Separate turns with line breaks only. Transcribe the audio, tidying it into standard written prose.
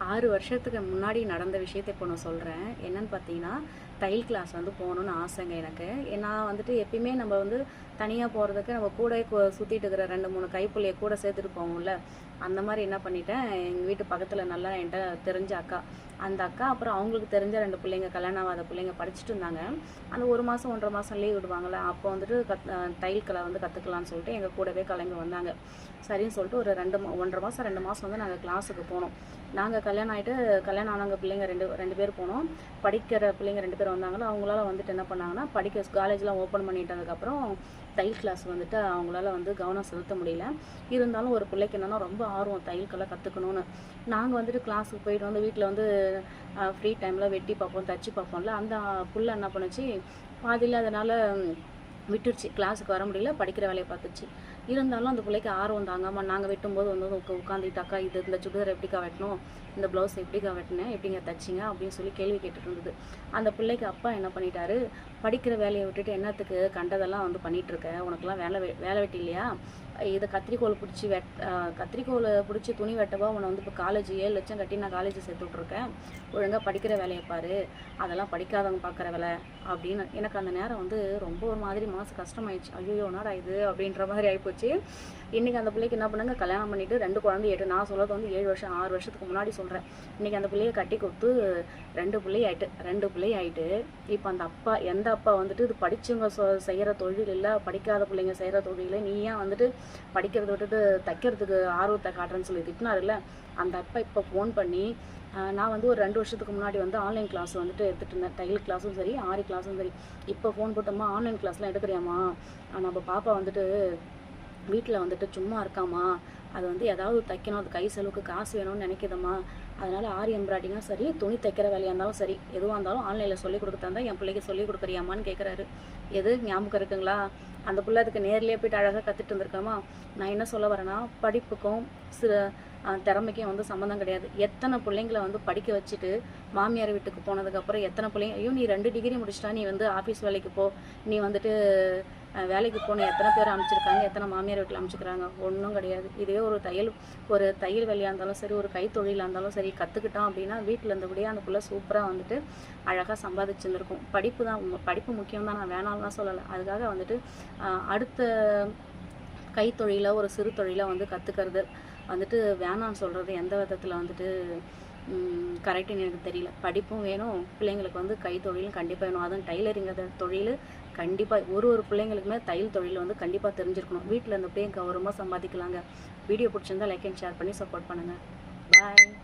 6 வருஷத்துக்கு முன்னாடி நடந்த விஷயத்தை இப்போ நான் சொல்கிறேன். என்னன்னு பார்த்தீங்கன்னா, தையல் கிளாஸ் வந்து போகணுன்னு ஆசைங்க எனக்கு. நான் வந்துட்டு எப்பயுமே நம்ம வந்து தனியாக போகிறதுக்கு நம்ம கூட சுற்றிட்டு இருக்கிற 2, 3 கைப்புள்ளைய கூட சேர்த்துட்டு போவோம்ல. அந்த மாதிரி என்ன பண்ணிட்டேன், எங்கள் வீட்டு பக்கத்தில் நல்லா என்கிட்ட தெரிஞ்ச அக்கா. அந்த அக்கா அப்புறம் அவங்களுக்கு தெரிஞ்ச 2 பிள்ளைங்க, கல்யாணம் ஆகாத பிள்ளைங்க படிச்சுட்டு இருந்தாங்க. அந்த 1 மாதம் 1.5 மாதம் லீவ் விடுவாங்கள்ல, அப்போ வந்துட்டு தையல் கலை வந்து கற்றுக்கலான்னு சொல்லிட்டு எங்கள் கூடவே கிளம்பி வந்தாங்க. சரின்னு சொல்லிட்டு ஒரு 1.5 மாதம் 2 மாதம் வந்து நாங்கள் கிளாஸுக்கு போனோம். நாங்கள் கல்யாணம் ஆனவங்க பிள்ளைங்க ரெண்டு பேர் போனோம். படிக்கிற பிள்ளைங்க 2 பேர் வந்தாங்களோ, அவங்களால வந்துட்டு என்ன பண்ணாங்கன்னா, காலேஜ்லாம் ஓப்பன் பண்ணிட்டதுக்கப்புறம் தையல் கிளாஸ் வந்துட்டு அவங்களால வந்து கவனம் செலுத்த முடியல. இருந்தாலும் ஒரு பிள்ளைக்கு என்னென்னா ரொம்ப ஆர்வம் தையல் கலை கற்றுக்கணுன்னு. நாங்கள் வந்துட்டு கிளாஸுக்கு போயிட்டு வந்து வீட்டில் வந்து ஃப்ரீ டைமில் வெட்டி பார்ப்போம், தச்சு பார்ப்போம்ல. அந்த புள்ள என்ன பண்ணுச்சு, பாதியில் அதனால் விட்டுருச்சு. கிளாஸுக்கு வர முடியல, படிக்கிற வேலையை பார்த்துச்சு. இருந்தாலும் அந்த பிள்ளைக்கு ஆர்வம் தாங்காமல் நாங்கள் வெட்டும்போது வந்து உட்காந்துட்டாக்கா, இந்த சுடிதார் எப்படிக்கா வெட்டணும், இந்த ப்ளவுஸ் எப்படிக்கா வெட்டினேன், எப்படிங்க தைச்சிங்க அப்படின்னு சொல்லி கேள்வி கேட்டுட்டு இருந்தது. அந்த பிள்ளைக்கு அப்பா என்ன பண்ணிட்டாரு, படிக்கிற வேலையை விட்டுட்டு என்னத்துக்கு கண்டதெல்லாம் வந்து பண்ணிகிட்ருக்க, உனக்குலாம் வேலை வெட்டி இல்லையா, இதை கத்திரிக்கோலை பிடிச்சி துணி வெட்டவா உன்னை வந்து இப்போ காலேஜ் 7 லட்சம் கட்டி நான் காலேஜ் சேர்த்து விட்ருக்கேன், ஒழுங்காக படிக்கிற வேலையை பாரு, அதெல்லாம் படிக்காதவங்க பார்க்குற வேலை அப்படின்னு. எனக்கு அந்த நேரம் வந்து ரொம்ப ஒரு மாதிரி மனசு கஷ்டமாயிடுச்சு. ஐயோ என்னடா இது அப்படின்ற மாதிரி ஆகிப்போச்சு. இன்றைக்கி அந்த பிள்ளைக்கு என்ன பண்ணுங்க, கல்யாணம் பண்ணிவிட்டு 2 குழந்தை நான் சொல்கிறது வந்து 7 வருஷம் 6 வருஷத்துக்கு முன்னாடி சொல்கிறேன். இன்றைக்கி அந்த பிள்ளையை கட்டி கொடுத்து 2 பிள்ளை ஆகிட்டு இப்போ அந்த அப்பா, எந்த அப்பா வந்துட்டு இது படித்தவங்க செய்கிற தொழில் இல்லை, படிக்காத பிள்ளைங்க செய்கிற தொழில், நீ ஏன் வந்துட்டு படிக்கிறத விட்டுட்டு தைக்கிறதுக்கு ஆர்வத்தை காட்டுறேன்னு சொல்லி திட்டினார்ல, அந்த அப்பா இப்போ ஃபோன் பண்ணி, நான் வந்து ஒரு 2 வருஷத்துக்கு முன்னாடி வந்து ஆன்லைன் கிளாஸ் வந்துட்டு எடுத்துகிட்டு இருந்தேன். தையல் கிளாஸும் சரி, ஆரி கிளாஸும் சரி. இப்போ ஃபோன் போட்டோம்மா, ஆன்லைன் கிளாஸ்லாம் எடுக்கிறியாம்மா, நம்ம பாப்பா வந்துட்டு வீட்டில் வந்துட்டு சும்மா இருக்காம்மா, அது வந்து ஏதாவது தைக்கணும், அது கை செலவுக்கு காசு வேணும்னு நினைக்கிதம்மா, அதனால் ஆரி எம்ப்ராய்டிங்கும் சரி, துணி தைக்கிற வேலையாக இருந்தாலும் சரி, எதுவாக இருந்தாலும் ஆன்லைனில் சொல்லிக் கொடுத்தா என் பிள்ளைக்கு சொல்லிக் கொடுக்குறியாமான்னு கேட்குறாரு. எது ஞாபகம் இருக்குங்களா? அந்த பிள்ளை அதுக்கு நேர்லேயே போய்ட்டு அழகாக கற்றுட்டு இருந்திருக்காமா. நான் என்ன சொல்ல வரேன்னா, படிப்புக்கும் திறமைக்கும் வந்து சம்மந்தம் கிடையாது. எத்தனை பிள்ளைங்களை வந்து படிக்க வச்சுட்டு மாமியார் வீட்டுக்கு போனதுக்கப்புறம் எத்தனை பிள்ளைங்க, ஐயோ நீ 2 டிகிரி முடிச்சிட்டா, நீ வந்து ஆஃபீஸ் வேலைக்கு போ, நீ வந்துட்டு வேலைக்கு போகணும், எத்தனை பேர் அமைச்சிருக்காங்க, எத்தனை மாமியார் வீட்டில் அமைச்சிக்கிறாங்க? ஒன்றும் கிடையாது. இதுவே ஒரு தையல் வேலையாக இருந்தாலும் சரி, ஒரு கைத்தொழிலாக இருந்தாலும் சரி, கற்றுக்கிட்டோம் அப்படின்னா வீட்டில் இருந்தபடியே அந்த பிள்ளை சூப்பராக வந்துட்டு அழகாக சம்பாதிச்சுருந்துருக்கும். படிப்பு முக்கியம் தான், நான் வேணாம்லாம் சொல்லலை. அதுக்காக வந்துட்டு அடுத்த கைத்தொழிலை, ஒரு சிறு தொழிலை வந்து கற்றுக்கிறது வந்துட்டு வேணான்னு சொல்கிறது எந்த விதத்தில் வந்துட்டு கரெக்டுன்னு எனக்கு தெரியல. படிப்பும் வேணும், பிள்ளைங்களுக்கு வந்து கைத்தொழிலும் கண்டிப்பாக வேணும். அதுவும் டைலரிங் தொழில் கண்டிப்பாக ஒரு பிள்ளைங்களுக்குமே தையல் தொழில் வந்து கண்டிப்பாக தெரிஞ்சிருக்கணும். வீட்டில் இருந்தபடியே கௌரவமாக சம்பாதிக்கலாங்க. வீடியோ பிடிச்சிருந்தா லைக் அண்ட் ஷேர் பண்ணி சப்போர்ட் பண்ணுங்கள். பாய்.